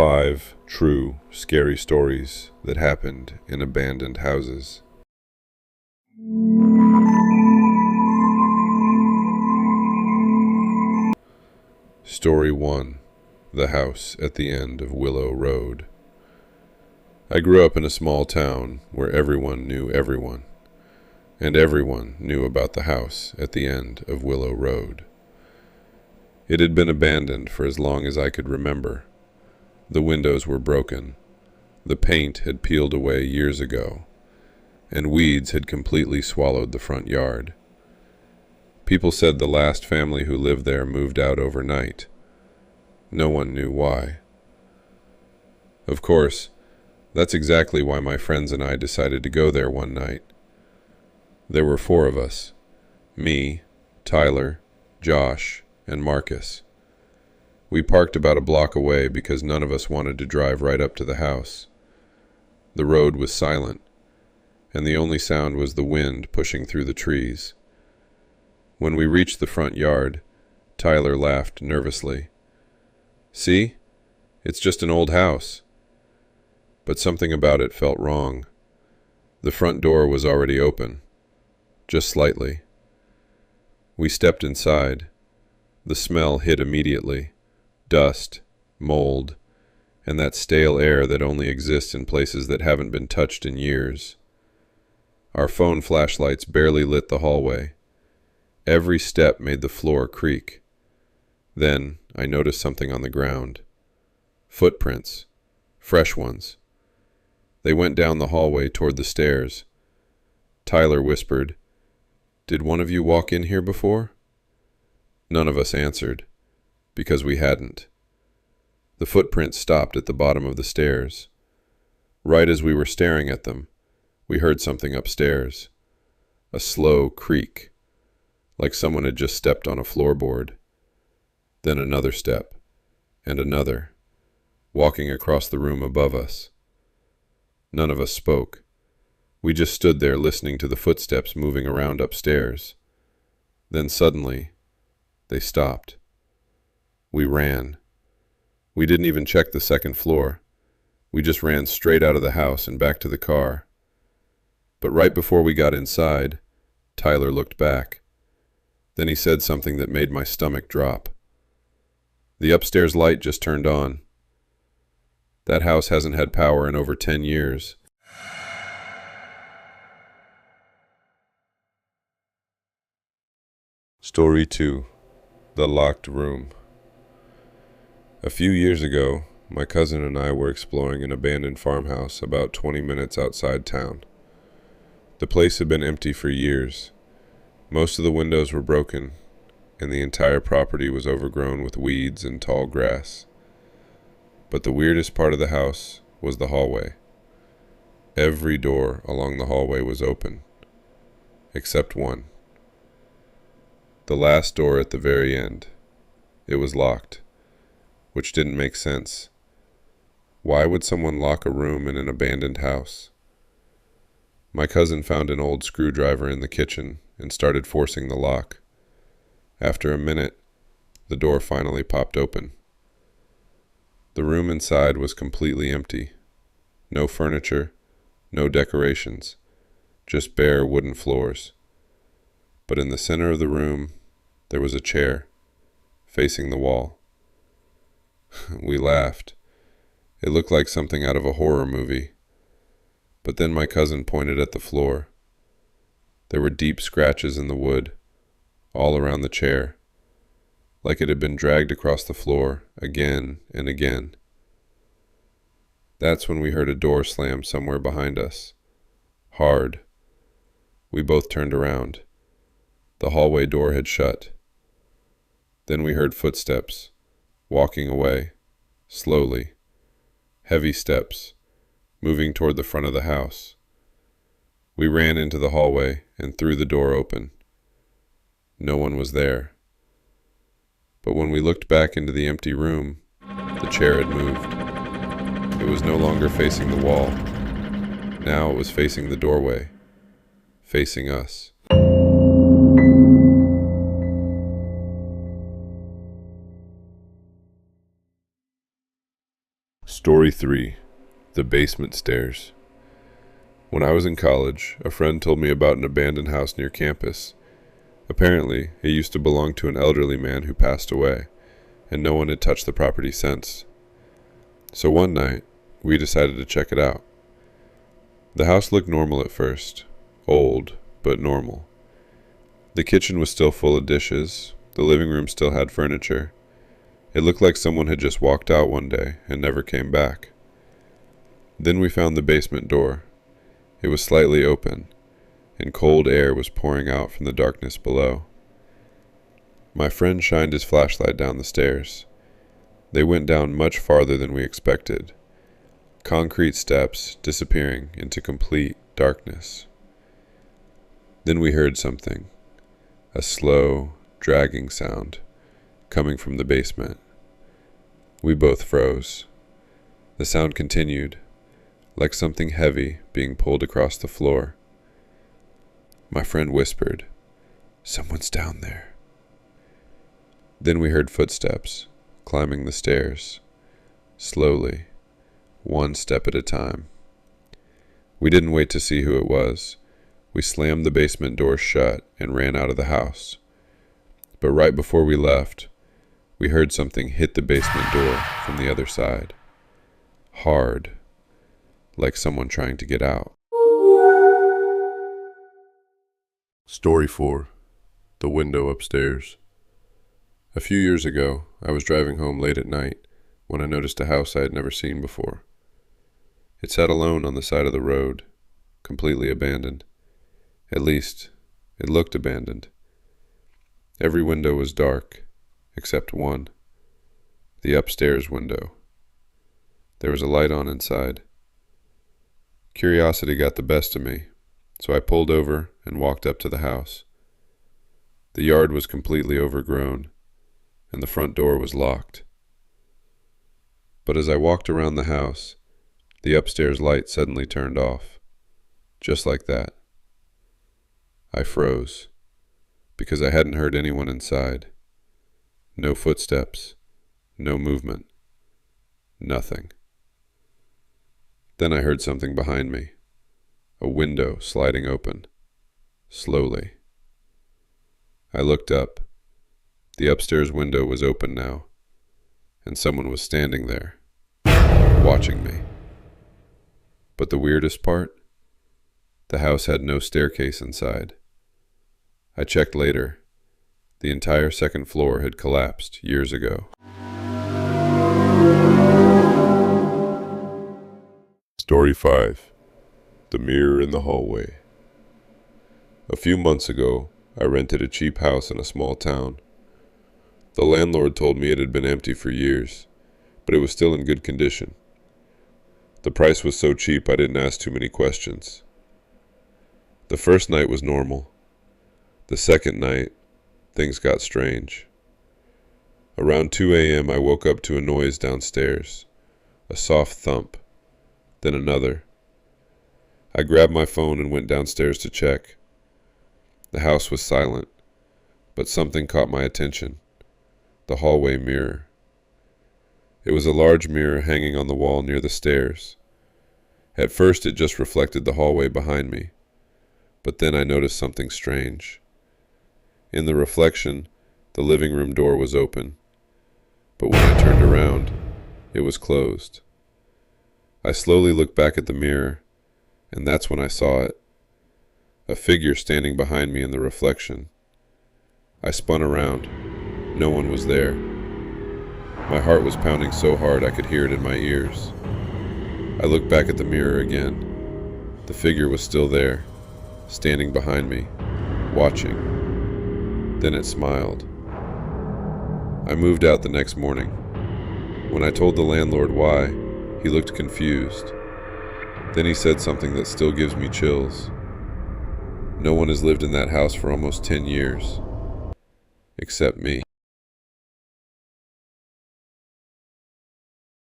5 true, scary stories that happened in abandoned houses. Story 1. The House at the End of Willow Road. I grew up in a small town where everyone knew everyone, and everyone knew about the house at the end of Willow Road. It had been abandoned for as long as I could remember. The windows were broken, the paint had peeled away years ago, and weeds had completely swallowed the front yard. People said the last family who lived there moved out overnight. No one knew why. Of course, that's exactly why my friends and I decided to go there one night. There were 4 of us: me, Tyler, Josh, and Marcus. We parked about a block away because none of us wanted to drive right up to the house. The road was silent, and the only sound was the wind pushing through the trees. When we reached the front yard, Tyler laughed nervously. "See? It's just an old house." But something about it felt wrong. The front door was already open, just slightly. We stepped inside. The smell hit immediately. Dust, mold, and that stale air that only exists in places that haven't been touched in years. Our phone flashlights barely lit the hallway. Every step made the floor creak. Then I noticed something on the ground. Footprints. Fresh ones. They went down the hallway toward the stairs. Tyler whispered, "Did one of you walk in here before?" None of us answered, because we hadn't. The footprints stopped at the bottom of the stairs. Right as we were staring at them, we heard something upstairs. A slow creak, like someone had just stepped on a floorboard. Then another step, and another, walking across the room above us. None of us spoke. We just stood there listening to the footsteps moving around upstairs. Then suddenly, they stopped. We ran. We didn't even check the second floor. We just ran straight out of the house and back to the car. But right before we got inside, Tyler looked back. Then he said something that made my stomach drop. "The upstairs light just turned on. That house hasn't had power in over 10 years. Story 2. The Locked Room. A few years ago, my cousin and I were exploring an abandoned farmhouse about 20 minutes outside town. The place had been empty for years. Most of the windows were broken, and the entire property was overgrown with weeds and tall grass. But the weirdest part of the house was the hallway. Every door along the hallway was open, except one. The last door at the very end. It was locked, which didn't make sense. Why would someone lock a room in an abandoned house? My cousin found an old screwdriver in the kitchen and started forcing the lock. After a minute, the door finally popped open. The room inside was completely empty. No furniture, no decorations, just bare wooden floors. But in the center of the room, there was a chair, facing the wall. We laughed. It looked like something out of a horror movie. But then my cousin pointed at the floor. There were deep scratches in the wood, all around the chair, like it had been dragged across the floor again and again. That's when we heard a door slam somewhere behind us. Hard. We both turned around. The hallway door had shut. Then we heard footsteps, walking away, slowly. Heavy steps, moving toward the front of the house. We ran into the hallway and threw the door open. No one was there. But when we looked back into the empty room, the chair had moved. It was no longer facing the wall. Now it was facing the doorway, facing us. Story 3. The Basement Stairs. When I was in college, a friend told me about an abandoned house near campus. Apparently, it used to belong to an elderly man who passed away, and no one had touched the property since. So one night, we decided to check it out. The house looked normal at first. Old, but normal. The kitchen was still full of dishes. The living room still had furniture. It looked like someone had just walked out one day and never came back. Then we found the basement door. It was slightly open, and cold air was pouring out from the darkness below. My friend shined his flashlight down the stairs. They went down much farther than we expected. Concrete steps disappearing into complete darkness. Then we heard something, a slow, dragging sound, coming from the basement. We both froze. The sound continued, like something heavy being pulled across the floor. My friend whispered, "Someone's down there." Then we heard footsteps climbing the stairs, slowly, one step at a time. We didn't wait to see who it was. We slammed the basement door shut and ran out of the house. But right before we left, we heard something hit the basement door from the other side. Hard, like someone trying to get out. Story 4. The Window Upstairs. A few years ago, I was driving home late at night when I noticed a house I had never seen before. It sat alone on the side of the road, completely abandoned. At least, it looked abandoned. Every window was dark, except one, the upstairs window. There was a light on inside. Curiosity got the best of me, so I pulled over and walked up to the house. The yard was completely overgrown, and the front door was locked. But as I walked around the house, the upstairs light suddenly turned off, just like that. I froze, because I hadn't heard anyone inside. No footsteps, no movement, nothing. Then I heard something behind me, a window sliding open, slowly. I looked up. The upstairs window was open now, and someone was standing there, watching me. But the weirdest part? The house had no staircase inside. I checked later. The entire second floor had collapsed years ago. Story 5. The Mirror in the Hallway. A few months ago, I rented a cheap house in a small town. The landlord told me it had been empty for years, but it was still in good condition. The price was so cheap I didn't ask too many questions. The first night was normal. The second night, things got strange. Around 2 a.m. I woke up to a noise downstairs, a soft thump, then another. I grabbed my phone and went downstairs to check. The house was silent, but something caught my attention, the hallway mirror. It was a large mirror hanging on the wall near the stairs. At first it just reflected the hallway behind me, but then I noticed something strange. In the reflection, the living room door was open, but when I turned around, it was closed. I slowly looked back at the mirror, and that's when I saw it, a figure standing behind me in the reflection. I spun around. No one was there. My heart was pounding so hard I could hear it in my ears. I looked back at the mirror again. The figure was still there, standing behind me, watching. Then it smiled. I moved out the next morning. When I told the landlord why, he looked confused. Then he said something that still gives me chills. No one has lived in that house for almost 10 years, except me.